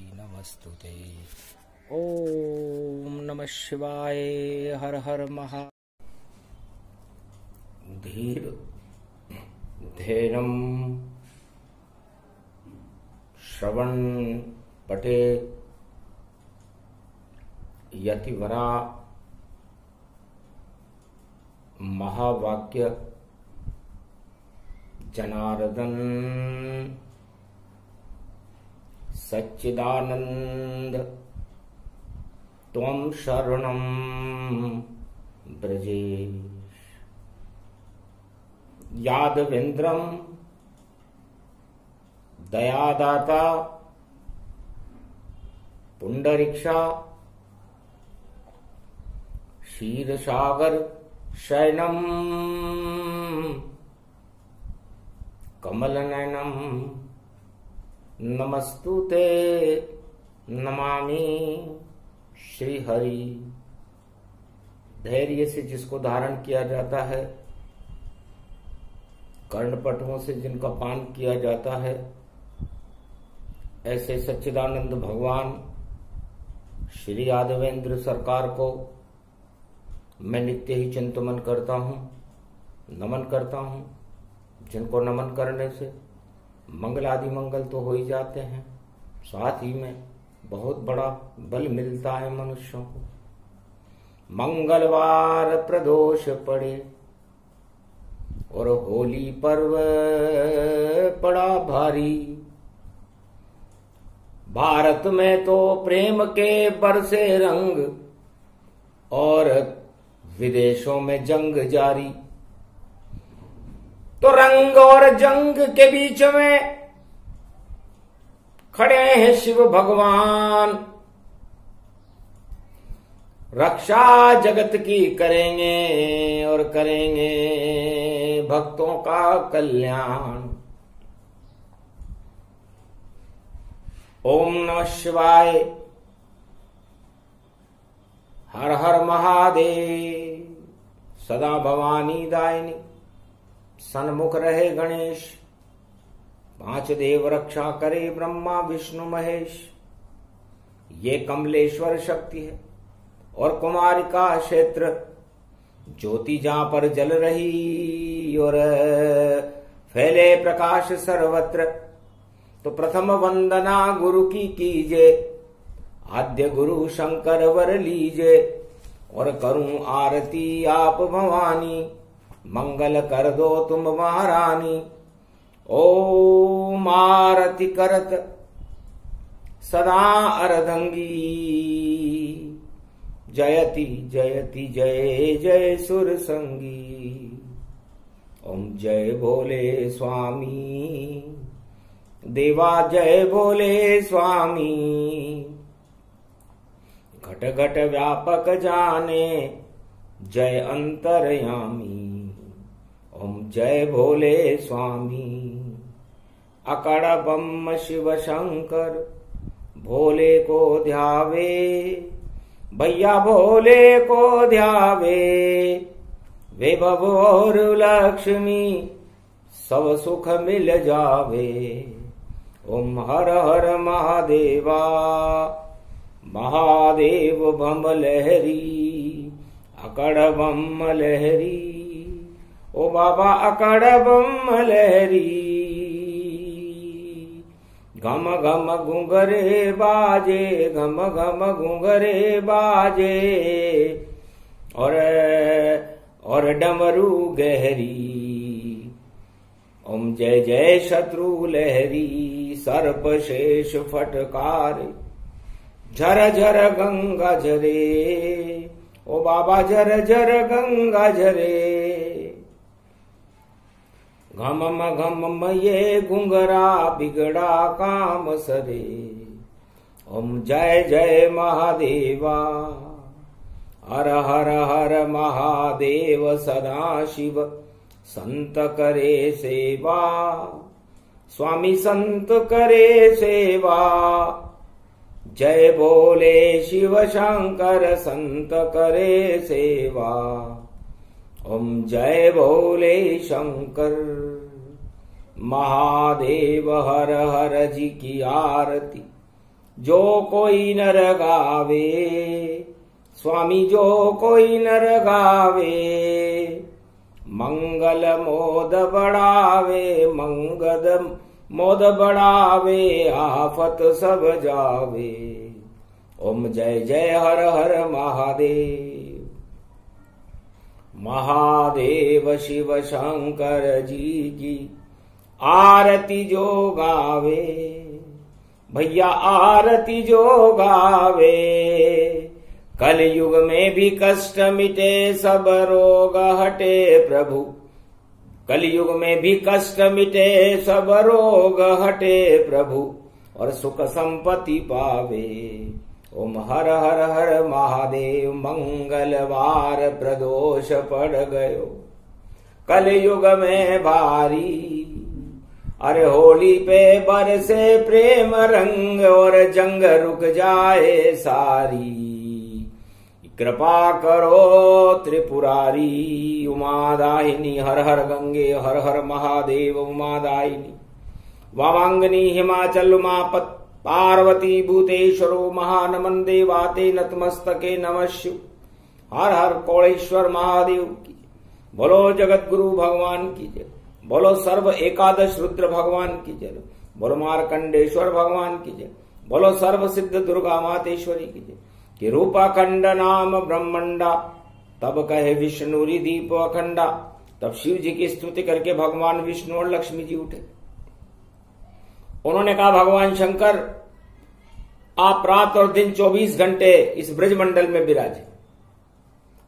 नमस्तुते। ओम नमः शिवाय। हर हर महा। धीर धैर्यं श्रवण पटे यतिवरा महावाक्य जनार्दन सच्चिदानंद त्वं शरणं ब्रजेश। यादवेन्द्रं दयादाता पुंडरीक्षा क्षीरसागर शयनम कमलनयनम नमस्तुते नमामि श्रीहरि। धैर्य से जिसको धारण किया जाता है, कर्णपटुओं से जिनका पान किया जाता है, ऐसे सच्चिदानंद भगवान श्री यादवेंद्र सरकार को मैं नित्य ही चिंतन करता हूँ, नमन करता हूँ। जिनको नमन करने से मंगल आदि मंगल तो हो ही जाते हैं, साथ ही में बहुत बड़ा बल मिलता है मनुष्यों को। मंगलवार प्रदोष पड़े और होली पर्व पड़ा भारी। भारत में तो प्रेम के बरसे रंग और विदेशों में जंग जारी। तो रंग और जंग के बीच में खड़े हैं शिव भगवान। रक्षा जगत की करेंगे और करेंगे भक्तों का कल्याण। ओम नमः शिवाय। हर हर महादेव। सदा भवानी दायिनी सन्मुख रहे गणेश। पांच देव रक्षा करे ब्रह्मा विष्णु महेश। ये कमलेश्वर शक्ति है और कुमारिका क्षेत्र। ज्योति जहां पर जल रही और फैले प्रकाश सर्वत्र। तो प्रथम वंदना गुरु की कीजे। आद्य गुरु शंकर वर लीजे। और करूं आरती आप भवानी। मंगल कर दो तुम महारानी। ओम आरती करत सदा अर्धंगी। जयति जयति जय जय सुर संगी। ओम जय भोले स्वामी देवा जय भोले स्वामी। घट घट व्यापक जाने जय अंतरयामी। ओम जय भोले स्वामी। अकड़ बम शिव शंकर भोले को ध्यावे। भैया भोले को ध्यावे। वे और लक्ष्मी सब सुख मिल जावे। ओम हर हर महादेवा। महादेव बम लहरी अकड़ बम लहरी। ओ बाबा अकड़ बम लहरी। घम घम घुंघरे बाजे घम घम घुंघरे बाजे। और डमरू गहरी। ओम जय जय शत्रु लहरी। सर्प शेष फटकार झर झर गंगा झरे। ओ बाबा झर झर गंगा झरे। घम ये घुंघरा बिगड़ा काम सरे। ओम जय जय महादेवा। हर हर हर महादेव। सदा शिव संत करे सेवा। स्वामी संत करे सेवा। जय बोले शिव शंकर संत करे सेवा। ओम जय भोले शंकर महादेव। हर हर जी की आरती जो कोई नर गावे, स्वामी जो कोई नर गावे, मंगल मोद बढ़ावे, मंगल मोद बढ़ावे, आफत सब जावे। ओम जय जय हर हर महादेव। महादेव शिव शंकर जी की आरती जो गावे, भैया आरती जो गावे, कलयुग में भी कष्ट मिटे सब रोग हटे प्रभु, कलयुग में भी कष्ट मिटे सब रोग हटे प्रभु, और सुख संपत्ति पावे। ओम हर हर हर महादेव। मंगलवार प्रदोष पड़ गयो कलयुग में भारी, अरे होली पे बरसे प्रेम रंग, और जंग रुक जाए सारी। कृपा करो त्रिपुरारी उमादायिनी, हर हर गंगे हर हर महादेव उमादायिनी। वामांगनी हिमाचल उमापत पार्वती भूतेश्वरो महानमन देवाते नतमस्तके नमः शिव। हर हर कौड़ेश्वर महादेव की बोलो, जगत गुरु भगवान की जय बोलो, सर्व एकादश रुद्र भगवान की जय बोलो, मार्कंडेश्वर भगवान की जय बोलो, सर्व सिद्ध दुर्गा मातेश्वरी की जय। कि रूपाखंड नाम ब्रह्मंडा, तब कहे विष्णुरी दीप अखंडा। तब शिव जी की स्तुति करके भगवान विष्णु और लक्ष्मी जी उठे। उन्होंने कहा, भगवान शंकर आप रात और दिन 24 घंटे इस ब्रजमंडल में विराजे,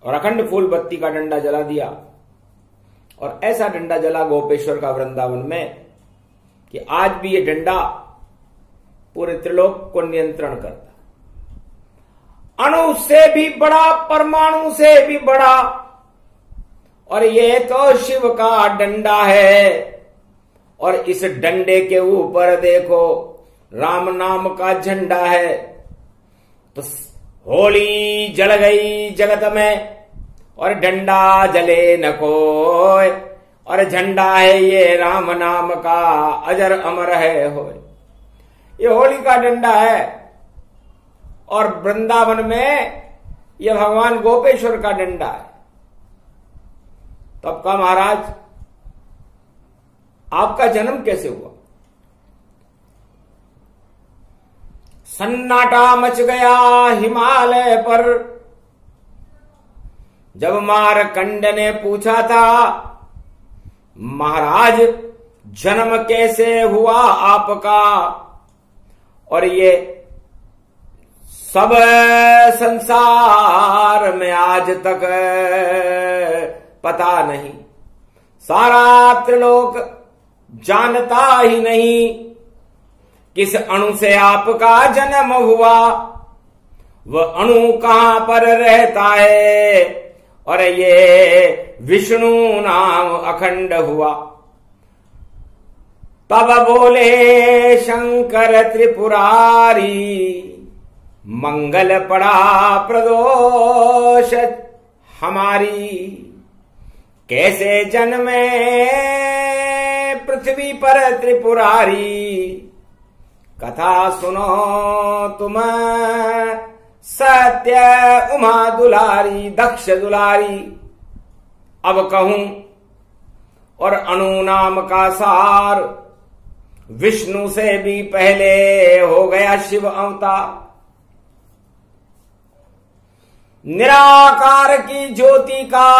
और अखंड फूल बत्ती का डंडा जला दिया। और ऐसा डंडा जला गोपेश्वर का वृंदावन में कि आज भी ये डंडा पूरे त्रिलोक को नियंत्रण करता। अणु से भी बड़ा, परमाणु से भी बड़ा, और ये तो शिव का डंडा है। और इस डंडे के ऊपर देखो राम नाम का झंडा है। तो होली जल गई जगत में, और डंडा जले न कोय, और झंडा है ये राम नाम का अजर अमर है होय। ये होली का डंडा है, और वृंदावन में यह भगवान गोपेश्वर का डंडा है। तब का महाराज आपका जन्म कैसे हुआ? सन्नाटा मच गया हिमालय पर, जब मारकंड ने पूछा था, महाराज जन्म कैसे हुआ आपका? और ये सब संसार में आज तक पता नहीं, सारा त्रिलोक जानता ही नहीं, किस अणु से आपका जन्म हुआ, वह अणु कहां पर रहता है, और ये विष्णु नाम अखंड हुआ। तब बोले शंकर त्रिपुरारी, मंगल पड़ा प्रदोष हमारी, कैसे जन्मे पृथ्वी पर त्रिपुरारी, कथा सुनो तुम सत्य उमा दुलारी, दक्ष दुलारी। अब कहूं और अणु नाम का सार, विष्णु से भी पहले हो गया शिव अवतार। निराकार की ज्योति का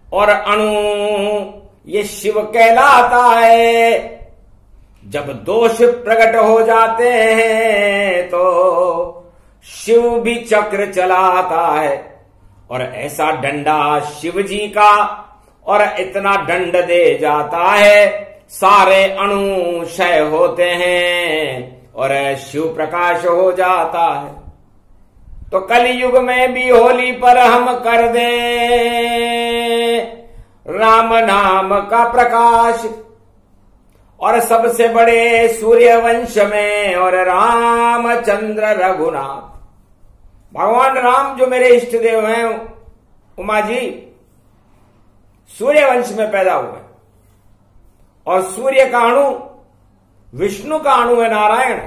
और अणु ये शिव कहलाता है। जब दोष प्रकट हो जाते हैं तो शिव भी चक्र चलाता है, और ऐसा डंडा शिव जी का, और इतना दंड दे जाता है, सारे अणु क्षय होते हैं और शिव प्रकाश हो जाता है। तो कलयुग में भी होली पर हम कर दें राम नाम का प्रकाश, और सबसे बड़े सूर्य वंश में और रामचंद्र रघुनाथ, भगवान राम जो मेरे इष्ट देव हैं उमा जी, सूर्य वंश में पैदा हुए, और सूर्य का अणु विष्णु का अणु है नारायण।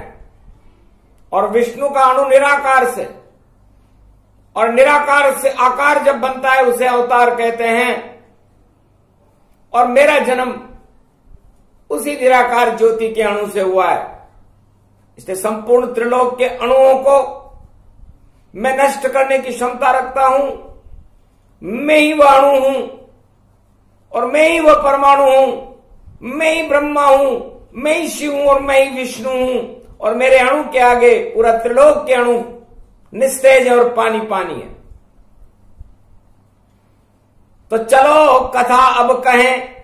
और विष्णु का अणु निराकार से, और निराकार से आकार जब बनता है उसे अवतार कहते हैं। और मेरा जन्म उसी निराकार ज्योति के अणु से हुआ है। इसलिए संपूर्ण त्रिलोक के अणुओं को मैं नष्ट करने की क्षमता रखता हूं। मैं ही वह अणु हूं और मैं ही वह परमाणु हूं। मैं ही ब्रह्मा हूं, मैं ही शिव हूं और मैं ही विष्णु हूं। और मेरे अणु के आगे पूरा त्रिलोक के अणु निस्तेज है और पानी पानी है। तो चलो कथा अब कहें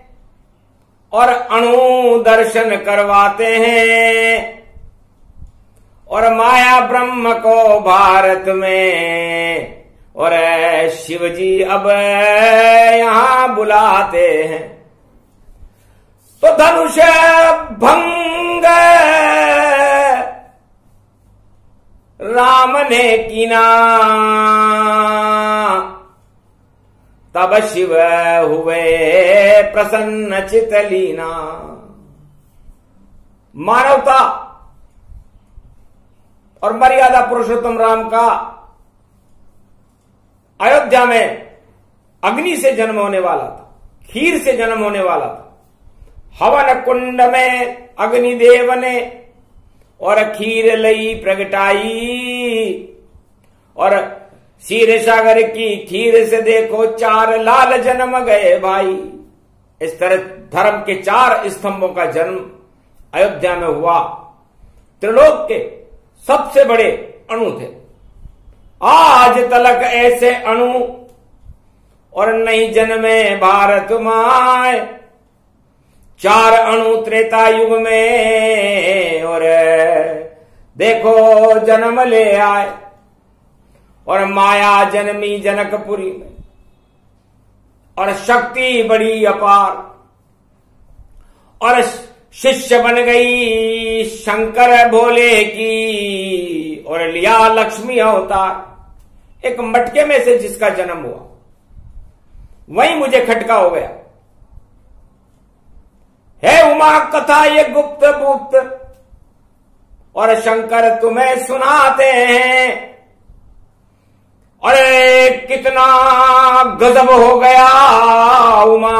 और अणु दर्शन करवाते हैं। और माया ब्रह्म को भारत में और शिव जी अब यहां बुलाते हैं। तो धनुष भंग राम ने कीना, तब शिव हुए प्रसन्न चितलीना। मानवता और मर्यादा पुरुषोत्तम राम का अयोध्या में अग्नि से जन्म होने वाला था, खीर से जन्म होने वाला था। हवन कुंड में अग्निदेव ने और खीर लई प्रगटाई। और क्षीर सागर की खीर से देखो 4 लाल जन्म गए भाई। इस तरह धर्म के 4 स्तंभों का जन्म अयोध्या में हुआ। त्रिलोक के सबसे बड़े अणु थे। आज तलक ऐसे अणु और नहीं जन्मे भारत माय। 4 अणु त्रेता युग में और देखो जन्म ले आए। और माया जन्मी जनकपुरी में और शक्ति बड़ी अपार। और शिष्य बन गई शंकर भोले की और लिया लक्ष्मी अवतार। एक मटके में से जिसका जन्म हुआ वही मुझे खटका हो गया। है उमा कथा ये गुप्त गुप्त और शंकर तुम्हें सुनाते हैं। अरे कितना गजब हो गया उमा,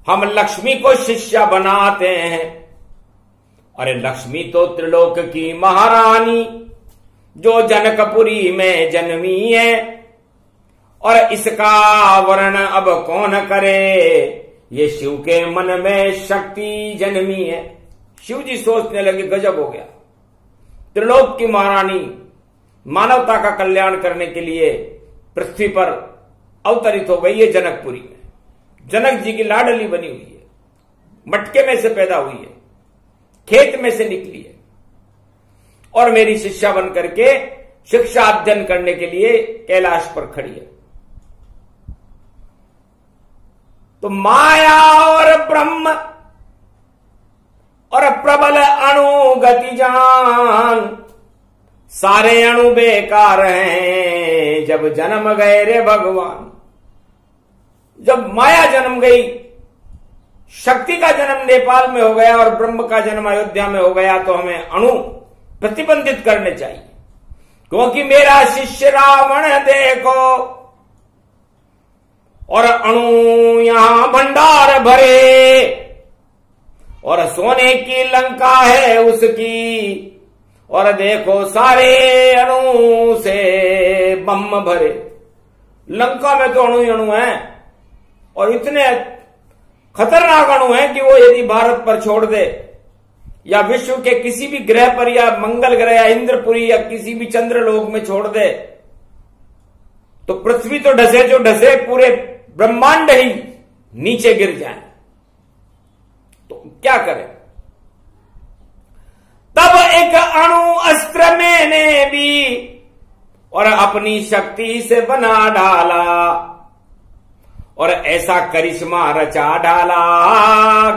हम लक्ष्मी को शिष्या बनाते हैं। अरे लक्ष्मी तो त्रिलोक की महारानी जो जनकपुरी में जन्मी है। और इसका वर्णन अब कौन करे, ये शिव के मन में शक्ति जन्मी है। शिव जी सोचने लगे गजब हो गया, त्रिलोक की महारानी मानवता का कल्याण करने के लिए पृथ्वी पर अवतरित हो गई है जनकपुरी में। जनक जी की लाडली बनी हुई है, मटके में से पैदा हुई है, खेत में से निकली है और मेरी शिष्या बन करके शिक्षा अध्ययन करने के लिए कैलाश पर खड़ी है। तो माया और ब्रह्म और प्रबल अणु गति जान, सारे अणु बेकार हैं जब जन्म गए रे भगवान। जब माया जन्म गई, शक्ति का जन्म नेपाल में हो गया और ब्रह्म का जन्म अयोध्या में हो गया, तो हमें अणु प्रतिबंधित करने चाहिए। क्योंकि मेरा शिष्य रावण देखो और अणु यहां भंडार भरे और सोने की लंका है उसकी। और देखो सारे अणु से बम भरे। लंका में तो अणु ही अणु हैं और इतने खतरनाक अणु हैं कि वो यदि भारत पर छोड़ दे या विश्व के किसी भी ग्रह पर या मंगल ग्रह या इंद्रपुरी या किसी भी चंद्रलोक में छोड़ दे तो पृथ्वी तो ढसे जो ढसे, पूरे ब्रह्मांड ही नीचे गिर जाए। तो क्या करें? तब एक अणु अस्त्र मैंने भी और अपनी शक्ति से बना डाला और ऐसा करिश्मा रचा डाला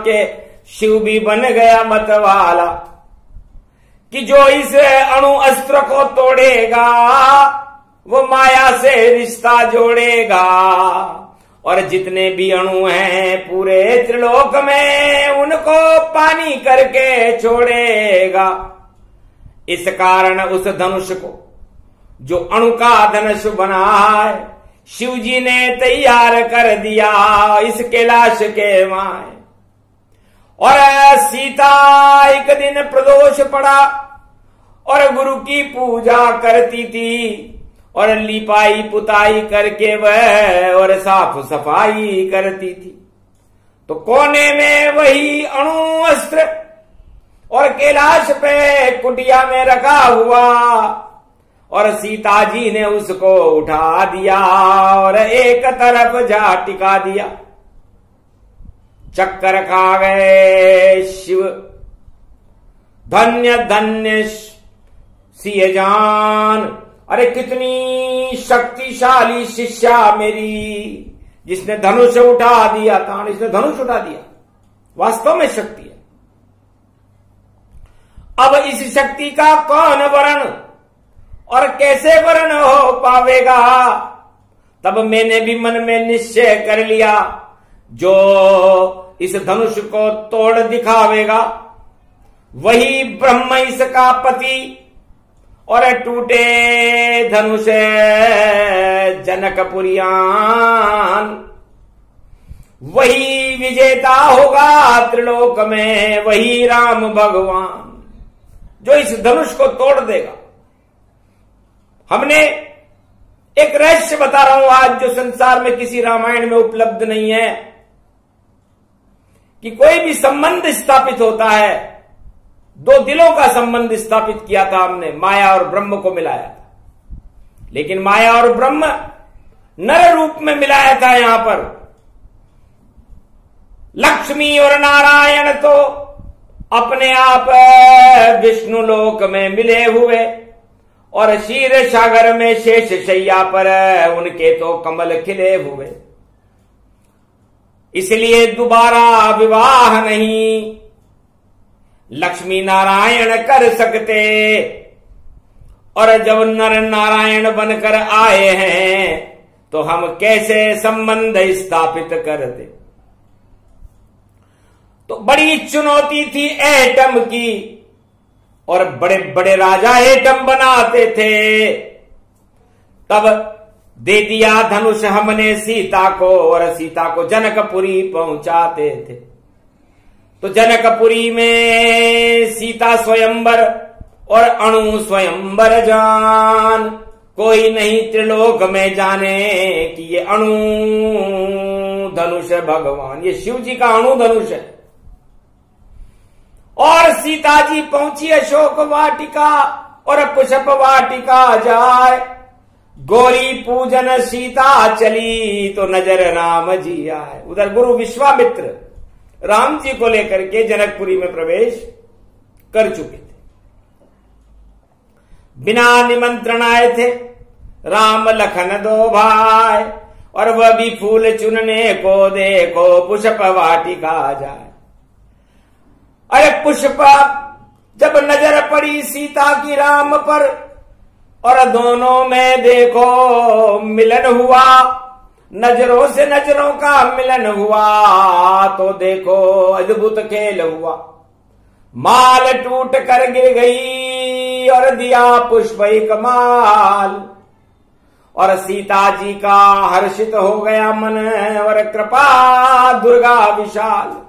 कि शिव भी बन गया मतवाला। कि जो इस अणु अस्त्र को तोड़ेगा वो माया से रिश्ता जोड़ेगा। और जितने भी अणु हैं पूरे त्रिलोक में उनको पानी करके छोड़ेगा। इस कारण उस धनुष को जो अणु का धनुष बना है शिव जी ने तैयार कर दिया इस कैलाश के माए। और सीता एक दिन प्रदोष पड़ा और गुरु की पूजा करती थी और लिपाई पुताई करके वह और साफ सफाई करती थी। तो कोने में वही अणु अस्त्र और कैलाश पे कुटिया में रखा हुआ और सीता जी ने उसको उठा दिया और एक तरफ जा टिका दिया। चक्कर खा गए शिव, धन्य धन्य सिय जान। अरे कितनी शक्तिशाली शिष्या मेरी, जिसने धनुष उठा दिया तान, इसने धनुष उठा दिया, वास्तव में शक्ति है। अब इस शक्ति का कौन वर्ण और कैसे वर्ण हो पावेगा? तब मैंने भी मन में निश्चय कर लिया, जो इस धनुष को तोड़ दिखावेगा वही ब्रह्म इसका पति और टूटे धनुष जनकपुरियान वही विजेता होगा त्रिलोक में, वही राम भगवान जो इस धनुष को तोड़ देगा। हमने एक रहस्य बता रहा हूं आज, जो संसार में किसी रामायण में उपलब्ध नहीं है, कि कोई भी संबंध स्थापित होता है, दो दिलों का संबंध स्थापित किया था हमने, माया और ब्रह्म को मिलाया था। लेकिन माया और ब्रह्म नर रूप में मिलाया था। यहां पर लक्ष्मी और नारायण तो अपने आप विष्णु लोक में मिले हुए और क्षीर सागर में शेष शैया पर उनके तो कमल खिले हुए, इसलिए दोबारा विवाह नहीं लक्ष्मी नारायण कर सकते। और जब नर नारायण बनकर आए हैं तो हम कैसे संबंध स्थापित करते? तो बड़ी चुनौती थी एटम की, और बड़े बड़े राजा एटम बनाते थे। तब दे दिया धनुष हमने सीता को, और सीता को जनकपुरी पहुंचाते थे। तो जनकपुरी में सीता स्वयंवर और अणु स्वयंवर जान, कोई नहीं त्रिलोक में जाने कि ये अणु धनुष है भगवान, ये शिव जी का अणु धनुष है। और सीता जी पहुंची अशोक वाटिका और पुष्प वाटिका जाए, गौरी पूजन सीता चली तो नजर राम जी आए। उधर गुरु विश्वामित्र राम जी को लेकर के जनकपुरी में प्रवेश कर चुके थे, बिना निमंत्रण आए थे राम लखन दो भाई, और वह भी फूल चुनने को देखो पुष्प वाटिका जाए। अरे पुष्प जब नजर पड़ी सीता की राम पर और दोनों में देखो मिलन हुआ, नजरों से नजरों का मिलन हुआ, तो देखो अद्भुत खेल हुआ। माल टूट कर गिर गई और दिया पुष्प एक माल, और सीता जी का हर्षित हो गया मन और कृपा दुर्गा विशाल।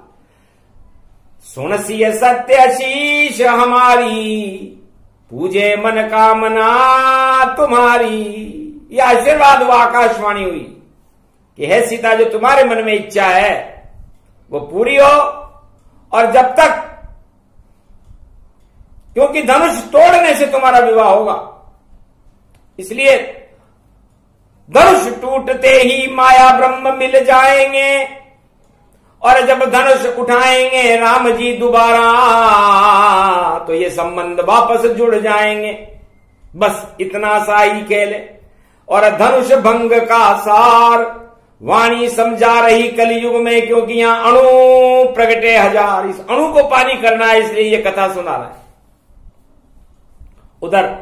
सुन सिय सत्य शीश हमारी, पूजे मन कामना तुम्हारी। यह आशीर्वाद वो आकाशवाणी हुई कि हे सीता, जो तुम्हारे मन में इच्छा है वो पूरी हो। और जब तक, क्योंकि धनुष तोड़ने से तुम्हारा विवाह होगा, इसलिए धनुष टूटते ही माया ब्रह्म मिल जाएंगे, और जब धनुष उठाएंगे राम जी दोबारा तो ये संबंध वापस जुड़ जाएंगे। बस इतना सा ही खेल है। और धनुष भंग का सार वाणी समझा रही कलयुग में, क्योंकि यहां अणु प्रगटे हजार, इस अणु को पानी करना है, इसलिए ये कथा सुना रहा है। उधर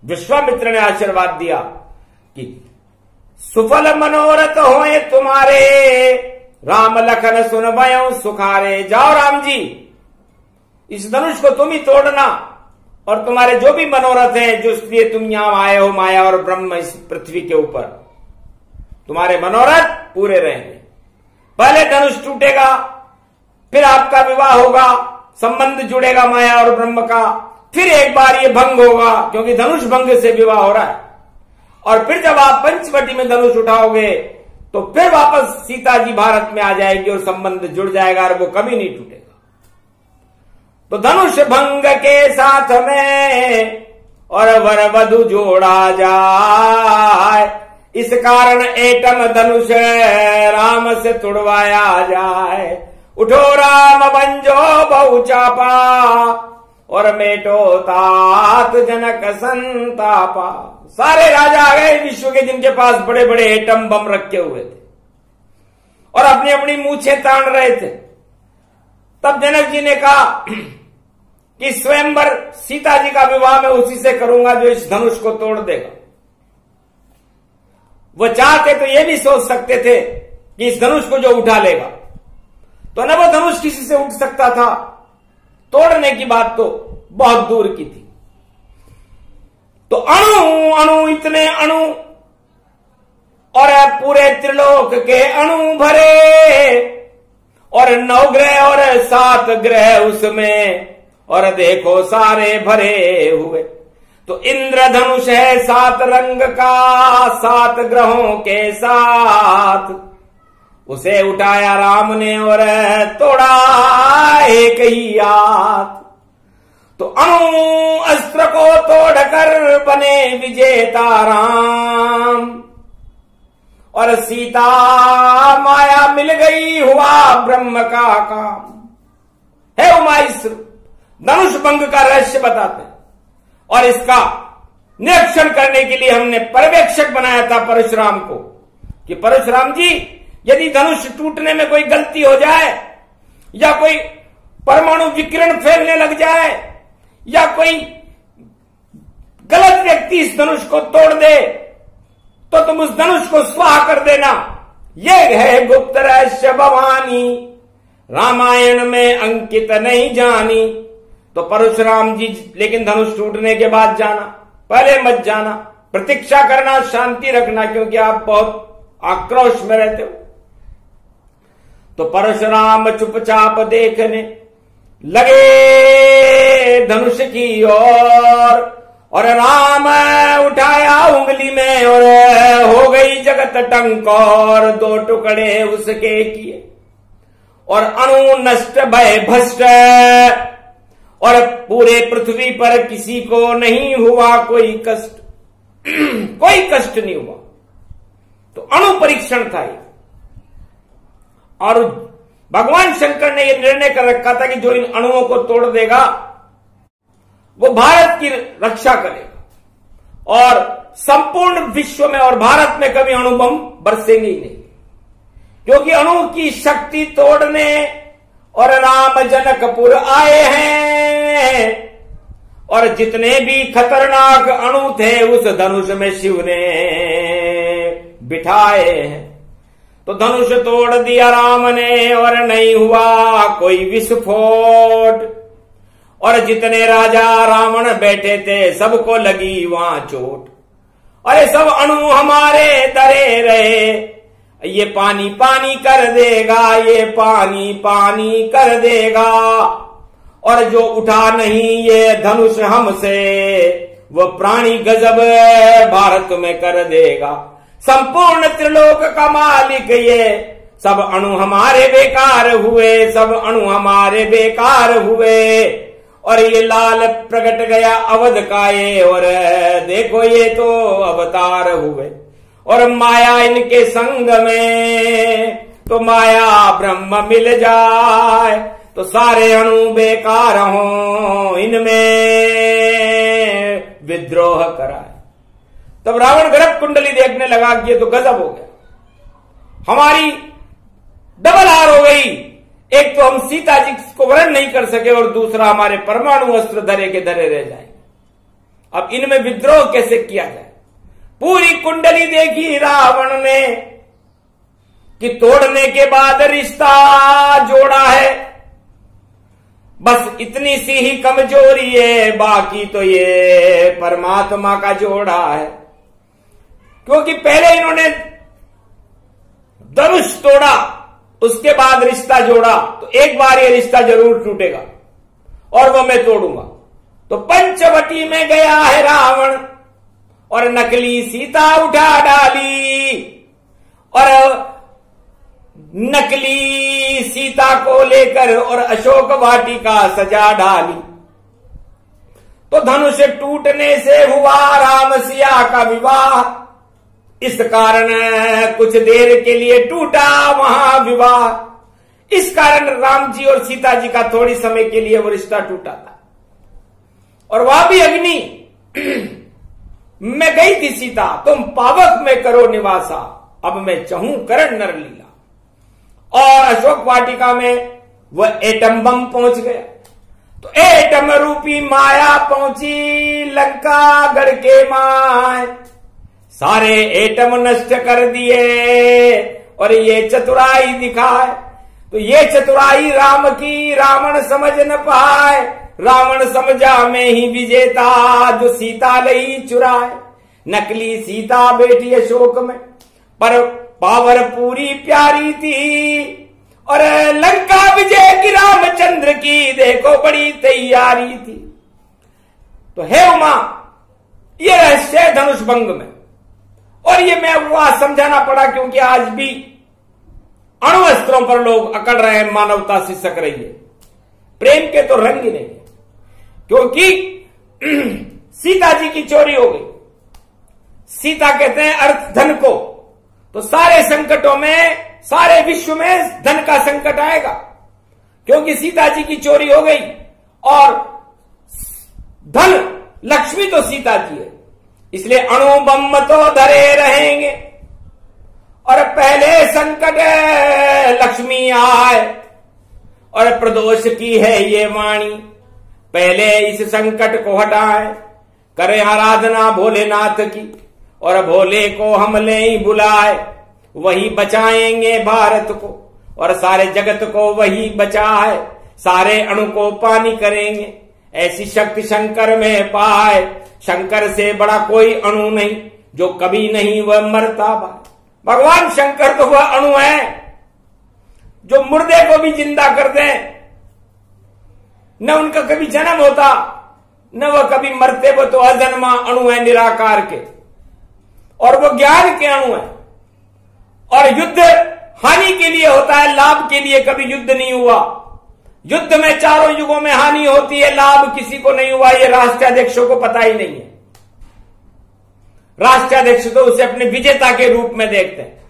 विश्वामित्र ने आशीर्वाद दिया कि सुफल मनोरथ होए तुम्हारे, राम लखन सुन भयो सुखारे। जाओ राम जी, इस धनुष को तुम ही तोड़ना, और तुम्हारे जो भी मनोरथ हैं, जो इसलिए तुम यहां आए हो माया और ब्रह्म इस पृथ्वी के ऊपर, तुम्हारे मनोरथ पूरे रहेंगे। पहले धनुष टूटेगा, फिर आपका विवाह होगा, संबंध जुड़ेगा माया और ब्रह्म का, फिर एक बार ये भंग होगा क्योंकि धनुष भंग से विवाह हो रहा है, और फिर जब आप पंचवटी में धनुष उठाओगे तो फिर वापस सीता जी भारत में आ जाएगी और संबंध जुड़ जाएगा और वो कभी नहीं टूटेगा। तो धनुष भंग के साथ में और वर वधु जोड़ा जाए, इस कारण एटम धनुष राम से तुड़वाया जाए। उठो राम बंजो बहु चापा और मेटो तात जनक संतापा। सारे राजा आ गए विश्व के जिनके पास बड़े बड़े एटम बम रखे हुए थे और अपनी अपनी मूछें तान रहे थे। तब जनक जी ने कहा कि स्वयंवर सीता जी का विवाह मैं उसी से करूंगा जो इस धनुष को तोड़ देगा। वो चाहते तो ये भी सोच सकते थे कि इस धनुष को जो उठा लेगा, तो न वो धनुष किसी से उठ सकता था, तोड़ने की बात तो बहुत दूर की थी। तो अणु अणु इतने अणु और पूरे त्रिलोक के अणु भरे और 9 ग्रह और 7 ग्रह उसमें और देखो सारे भरे हुए। तो इंद्रधनुष है 7 रंग का 7 ग्रहों के साथ, उसे उठाया राम ने और तोड़ा एक ही हाथ। तो अणु अस्त्र को तोड़कर बने विजेता राम और सीता माया मिल गई, हुआ ब्रह्म का काम। है उमाइश्र धनुष भंग का रहस्य बताते हैं और इसका निरीक्षण करने के लिए हमने पर्यवेक्षक बनाया था परशुराम को कि परशुराम जी यदि धनुष टूटने में कोई गलती हो जाए या कोई परमाणु विकिरण फैलने लग जाए या कोई गलत व्यक्ति इस धनुष को तोड़ दे तो तुम उस धनुष को स्वाहा कर देना। यह है गुप्त रहस्य भवानी, रामायण में अंकित नहीं जानी। तो परशुराम जी लेकिन धनुष टूटने के बाद जाना, पहले मत जाना, प्रतीक्षा करना, शांति रखना, क्योंकि आप बहुत आक्रोश में रहते हो। तो परशुराम चुपचाप देखने लगे धनुष की और राम उठाया उंगली में और हो गई जगत टंकार, 2 टुकड़े उसके किए और अणु नष्ट भय भ्रष्ट और पूरे पृथ्वी पर किसी को नहीं हुआ कोई कष्ट कोई कष्ट नहीं हुआ। तो अणु परीक्षण था ये, और भगवान शंकर ने यह निर्णय कर रखा था कि जो इन अणुओं को तोड़ देगा वो भारत की रक्षा करेगा और संपूर्ण विश्व में और भारत में कभी अणु बम बरसेंगे ही नहीं, क्योंकि अणु की शक्ति तोड़ने और राम जनकपुर आए हैं और जितने भी खतरनाक अणु थे उस धनुष में शिव ने बिठाए हैं। तो धनुष तोड़ दिया राम ने और नहीं हुआ कोई विस्फोट और जितने राजा रावण बैठे थे सबको लगी वहां चोट। अरे सब अणु हमारे डरे रहे, ये पानी पानी कर देगा, ये पानी पानी कर देगा, और जो उठा नहीं ये धनुष हमसे वो प्राणी गजब भारत में कर देगा। संपूर्ण त्रिलोक का मालिक ये, सब अणु हमारे बेकार हुए, सब अणु हमारे बेकार हुए। और ये लाल प्रकट गया अवध का ये, और देखो ये तो अवतार हुए और माया इनके संग में, तो माया ब्रह्म मिल जाए तो सारे अणु बेकार हों, इनमें विद्रोह कराए। तब रावण गर्भ कुंडली देखने लगा कि ये तो गजब हो गया, हमारी डबल हार हो गई। एक तो हम सीता जी को वरण नहीं कर सके और दूसरा हमारे परमाणु अस्त्र धरे के धरे रह जाएंगे। अब इनमें विद्रोह कैसे किया जाए? पूरी कुंडली देखी रावण ने कि तोड़ने के बाद रिश्ता जोड़ा है, बस इतनी सी ही कमजोरी है, बाकी तो ये परमात्मा का जोड़ा है। क्योंकि पहले इन्होंने धनुष तोड़ा, उसके बाद रिश्ता जोड़ा, तो एक बार ये रिश्ता जरूर टूटेगा और वो मैं तोड़ूंगा। तो पंचवटी में गया है रावण और नकली सीता उठा डाली, और नकली सीता को लेकर और अशोक वाटिका सजा डाली। तो धनुष टूटने से हुआ राम सिया का विवाह, इस कारण कुछ देर के लिए टूटा वहां विवाह। इस कारण राम जी और सीता जी का थोड़ी समय के लिए वो रिश्ता टूटा था। और वहां भी अग्नि मैं गई थी सीता, तुम पावक में करो निवासा, अब मैं चाहूं करण नर लीला। और अशोक वाटिका में वह एटम बम पहुंच गया। तो एटम रूपी माया पहुंची लंका गढ़ के माय, सारे एटम नष्ट कर दिए और ये चतुराई दिखाए। तो ये चतुराई राम की रावण समझ न पाए, रावण समझा मैं ही विजेता जो सीता लई चुराए। नकली सीता बेटी अशोक में पर पावर पूरी प्यारी थी, और लंका विजय की रामचंद्र की देखो बड़ी तैयारी थी। तो हे उमा, ये रहस्य है धनुष भंग में। और ये मैं वहां समझाना पड़ा क्योंकि आज भी अणुअस्त्रों पर लोग अकड़ रहे हैं, मानवता सिसक रही है, प्रेम के तो रंग ही नहीं है। क्योंकि सीता जी की चोरी हो गई, सीता कहते हैं अर्थ धन को, तो सारे संकटों में, सारे विश्व में धन का संकट आएगा, क्योंकि सीता जी की चोरी हो गई। और धन लक्ष्मी तो सीता जी है, इसलिए अणु बम तो धरे रहेंगे। और पहले संकट लक्ष्मी आए, और प्रदोष की है ये वाणी, पहले इस संकट को हटाए, करें आराधना भोलेनाथ की, और भोले को हम ले ही बुलाए, वही बचाएंगे भारत को और सारे जगत को वही बचाए, सारे अणु को पानी करेंगे, ऐसी शक्ति शंकर में पाए। शंकर से बड़ा कोई अणु नहीं, जो कभी नहीं वह मरता भाई। भगवान शंकर तो वह अणु है जो मुर्दे को भी जिंदा कर दे, न उनका कभी जन्म होता न वह कभी मरते, वो तो अजन्मा अणु है निराकार के, और वो ज्ञान के अणु है। और युद्ध हानि के लिए होता है, लाभ के लिए कभी युद्ध नहीं हुआ। युद्ध में चारों युगों में हानि होती है, लाभ किसी को नहीं हुआ, ये राष्ट्राध्यक्षों को पता ही नहीं है। राष्ट्राध्यक्ष तो उसे अपने विजेता के रूप में देखते हैं।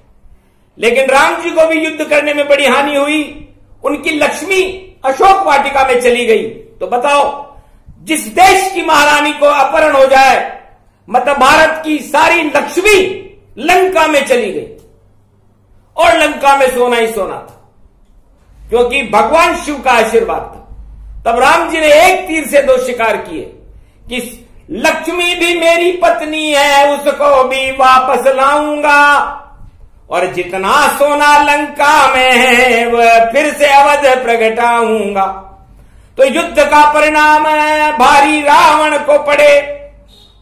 लेकिन राम जी को भी युद्ध करने में बड़ी हानि हुई, उनकी लक्ष्मी अशोक वाटिका में चली गई। तो बताओ, जिस देश की महारानी को अपहरण हो जाए, मतलब भारत की सारी लक्ष्मी लंका में चली गई, और लंका में सोना ही सोना था, क्योंकि भगवान शिव का आशीर्वाद था। तब राम जी ने एक तीर से दो शिकार किए कि लक्ष्मी भी मेरी पत्नी है, उसको भी वापस लाऊंगा, और जितना सोना लंका में है वह फिर से अवध प्रगटाऊंगा। तो युद्ध का परिणाम भारी रावण को पड़े,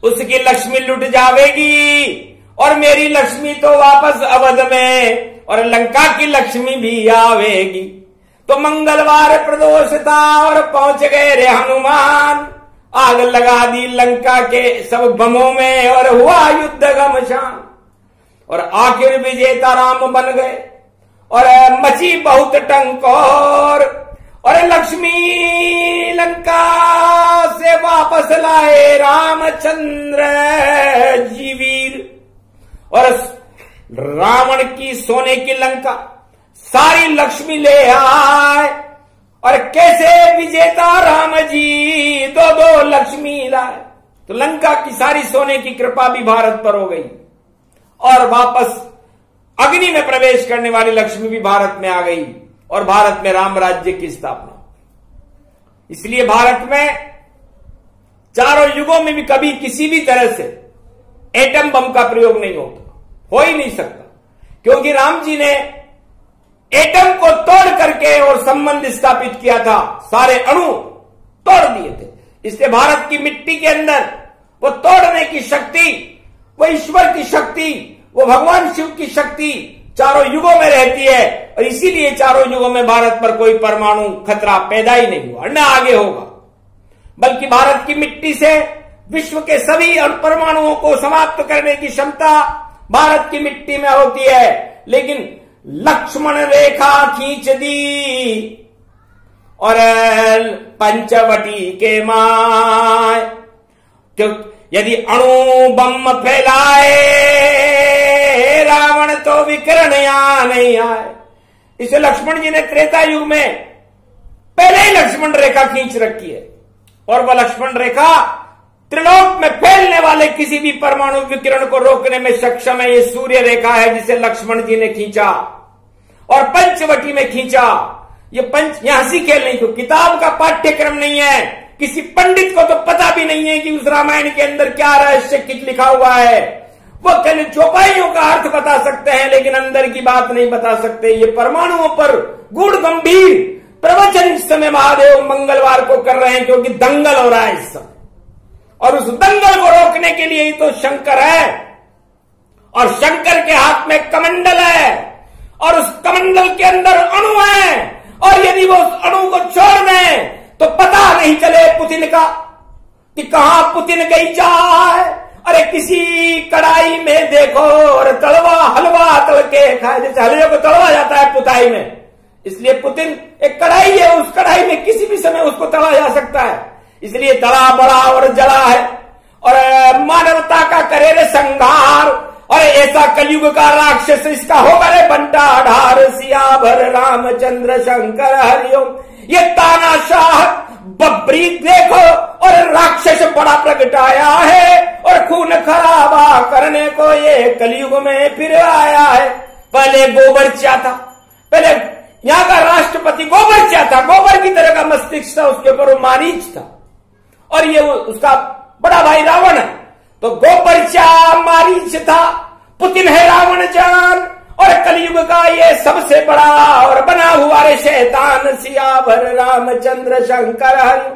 उसकी लक्ष्मी लुट जावेगी और मेरी लक्ष्मी तो वापस अवध में, और लंका की लक्ष्मी भी आवेगी। तो मंगलवार प्रदोष था और पहुंच गए रे हनुमान, आग लगा दी लंका के सब बमों में और हुआ युद्ध घमसान, और आखिर विजेता राम बन गए और मची बहुत टंकोर, और लक्ष्मी लंका से वापस लाए रामचंद्र जी वीर। और रावण की सोने की लंका सारी लक्ष्मी ले आए, और कैसे विजेता राम जी दो दो लक्ष्मी लाए। तो लंका की सारी सोने की कृपा भी भारत पर हो गई, और वापस अग्नि में प्रवेश करने वाली लक्ष्मी भी भारत में आ गई, और भारत में राम राज्य की स्थापना। इसलिए भारत में चारों युगों में भी कभी किसी भी तरह से एटम बम का प्रयोग नहीं होता, हो ही नहीं सकता, क्योंकि राम जी ने एटम को तोड़ करके और संबंध स्थापित किया था, सारे अणु तोड़ दिए थे। इसलिए भारत की मिट्टी के अंदर वो तोड़ने की शक्ति, वो ईश्वर की शक्ति, वो भगवान शिव की शक्ति चारों युगों में रहती है। और इसीलिए चारों युगों में भारत पर कोई परमाणु खतरा पैदा ही नहीं हुआ, न आगे होगा। बल्कि भारत की मिट्टी से विश्व के सभी परमाणुओं को समाप्त करने की क्षमता भारत की मिट्टी में होती है। लेकिन लक्ष्मण रेखा खींच दी और पंचवटी के माय, क्यों यदि अणु बम फैलाए रावण तो विकर्ण यहां नहीं आए। इसे लक्ष्मण जी ने त्रेता युग में पहले ही लक्ष्मण रेखा खींच रखी है और वह लक्ष्मण रेखा त्रिलोक में फैलने वाले किसी भी परमाणु विकिरण को रोकने में सक्षम है। ये सूर्य रेखा है जिसे लक्ष्मण जी ने खींचा और पंचवटी में खींचा। ये यहां से खेल नहीं, तो किताब का पाठ्यक्रम नहीं है। किसी पंडित को तो पता भी नहीं है कि उस रामायण के अंदर क्या रहस्य किच लिखा हुआ है। वो केवल चौपाइयों का अर्थ बता सकते हैं लेकिन अंदर की बात नहीं बता सकते। ये परमाणुओं पर गूढ़ गंभीर प्रवचन इस समय महादेव मंगलवार को कर रहे हैं, क्योंकि दंगल हो रहा है इस समय। और उस दंगल को रोकने के लिए ही तो शंकर है, और शंकर के हाथ में कमंडल है, और उस कमंडल के अंदर अणु है। और यदि वो उस अणु को छोड़ दें तो पता नहीं चले पुतिन का कि कहां पुतिन गई जाए। अरे किसी कढ़ाई में देखो और तलवा हलवा तल के खाए, जैसे हलवे को तलवा जाता है पुताई में, इसलिए पुतिन एक कढ़ाई है, उस कढ़ाई में किसी भी समय उसको तला जा सकता है। इसलिए तला बड़ा और जला है और मानवता का करे रे संहार। और ऐसा कलयुग का राक्षस इसका होगा रे बंटा ढार, सियाभर रामचंद्र शंकर हरिओम। ये तानाशाह बबरी देखो और राक्षस बड़ा प्रगटाया है और खून खराबा करने को ये कलयुग में फिर आया है। पहले गोबरचा था, पहले यहां का राष्ट्रपति गोबरचा था, गोबर की तरह का मस्तिष्क था, उसके ऊपर वो मारीच था और ये उसका बड़ा भाई रावण है। तो गोबरचा मारीच था, पुतिन है रावण जान, और कलयुग का ये सबसे बड़ा और बना हुआ रे शैतान सियाभर रामचंद्र शंकर हरि।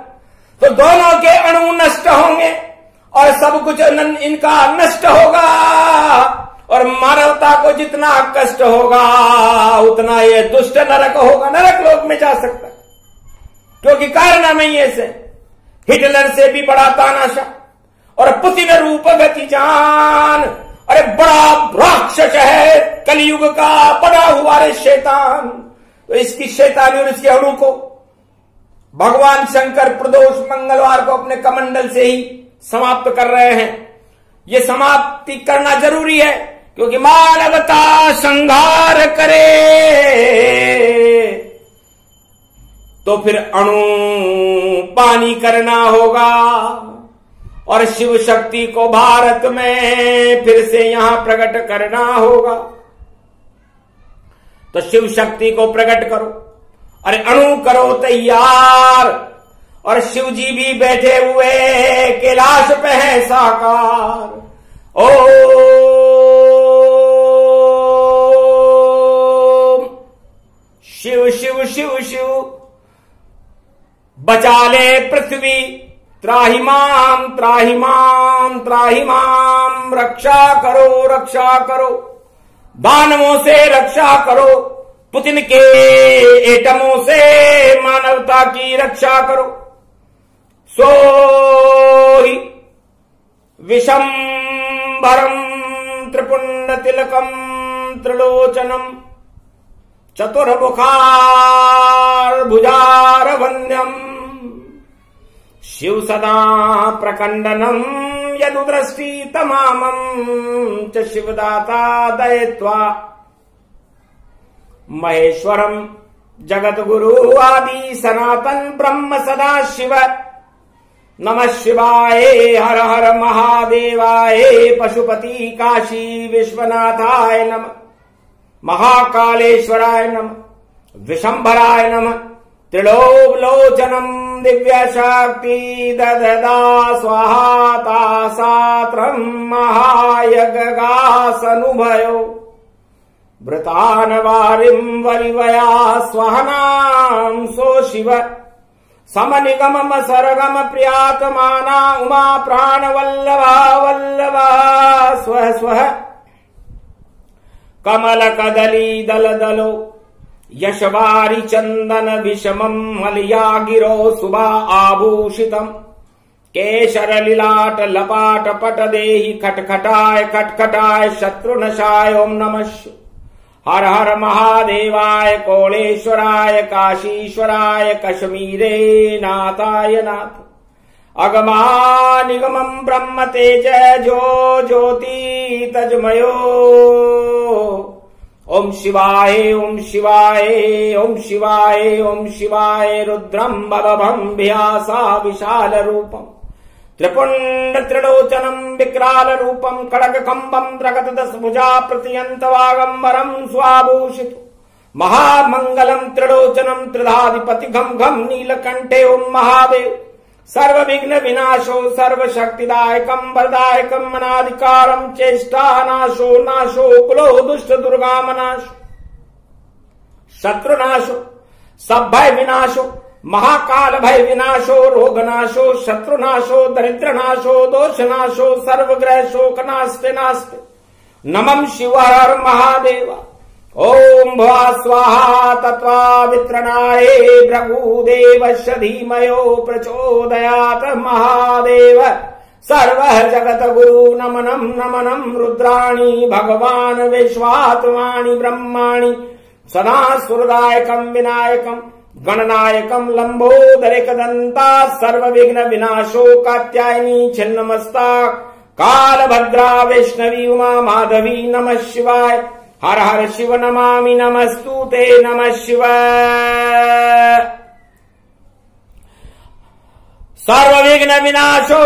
तो दोनों के अणु नष्ट होंगे और सब कुछ इनका नष्ट होगा और मानवता को जितना कष्ट होगा उतना ये दुष्ट नरक होगा, नरक लोक में जा सकता है। क्योंकि कारण नहीं है से हिटलर से भी बड़ा तानाशाह और पुतिन रूप गति जान। अरे बड़ा राक्षस है कलयुग का बड़ा हुआ रे शैतान। तो इसकी शैतानी और इसके अणु को भगवान शंकर प्रदोष मंगलवार को अपने कमंडल से ही समाप्त कर रहे हैं। ये समाप्ति करना जरूरी है क्योंकि मानवता संहार करे तो फिर अणु पानी करना होगा और शिव शक्ति को भारत में फिर से यहां प्रकट करना होगा। तो शिव शक्ति को प्रकट करो, अरे अणु करो तैयार। और शिव जी भी बैठे हुए कैलाश पे है साकार। ओम शिव शिव शिव शिव बचा ले पृथ्वी, त्राहि माम त्राहि माम त्राहि माम, रक्षा करो रक्षा करो, दानवों से रक्षा करो, पुतिन के एटमों से मानवता की रक्षा करो। सोहि विशंभरम त्रिपुंड तिलकम त्रिलोचनम चतुर्मुखार भुजार वंद्यम, शिव सदा प्रकंडनम यदुदृष्टि तमामं च शिवदाता दयित्वा, महेश्वरम जगत गुरु आदि सनातन ब्रह्म सदा शिव। नमः शिवाय हर हर महादेवाय, पशुपति काशी विश्वनाथाय नमः, महाकालेश्वराय नमः, विशंभराय नमः, त्रिलोचनम दिव्य शक्ति दददा स्वाहा तासात्रम महायज्ञासनुभयो, वृतानवारिं वरिवया स्वहनां सो शिव समनिगमम सरगम प्रियातमाना उमा प्राणवल्लभा वल्लभा स्वः स्वः कमल कदली दल दलो यशवारि चंदन विषमं मलिया गिरो सुभा आभूषितम् केशर लिलाट लपाट पट देहि खटखटाय खटखटाय शत्रुनशाय ओम नमः हर हर महादेवाय कोलेश्वराय काशीश्वराय कश्मीरे नाथाय नाथ अगमा निगमं ब्रह्म तेज जो ज्योति तजमयो ओम शिवाय ओम शिवाय ओम शिवाय ओम शिवाय रुद्रम बभं व्यासा विशाल रूपम त्रिपुंड त्रिलोचनम विक्राल रूपम खड़ग खंबम प्रगत दशभुजा प्रतियंत वागंबरम स्वाभूषित महामंगलम त्रिलोचनम त्रिधाधिपति घम घम नीलकंठे ओम महादेव सर्व विघ्न विनाशो सर्व शक्तिदायकम वरदायकम मनाधिकारम चेष्टा नाशो नाशो कुलो दुष्ट दुर्गामनाशो शत्रुनाशो सब भय विनाशो महाकाल भय विनाशो रोगनाशो शत्रुनाशो दरिद्रनाशो दोषनाशो सर्वग्रह शोकनास्ते नास्ते नमः शिवाय महादेवा ओम भवा स्वाहा तत्वावित्रणाय भृगुदेवस्य धीमयो प्रचोदयात् महादेव सर्वः जगत गुरु नमनं नमनं रुद्राणि भगवान् विश्वात्मानि ब्रह्माणि सदा सुरदायकं विनायकं गणनायकं लंबोदरेकदन्ता सर्वविघ्न विनाशो कात्यायनी छिन्नमस्ता कालभद्रा वैष्णवी उमा माधवी नमः शिवाय हर हर शिव नमामि नमस्तुते नमः शिवाय सर्वविघ्न विनाशो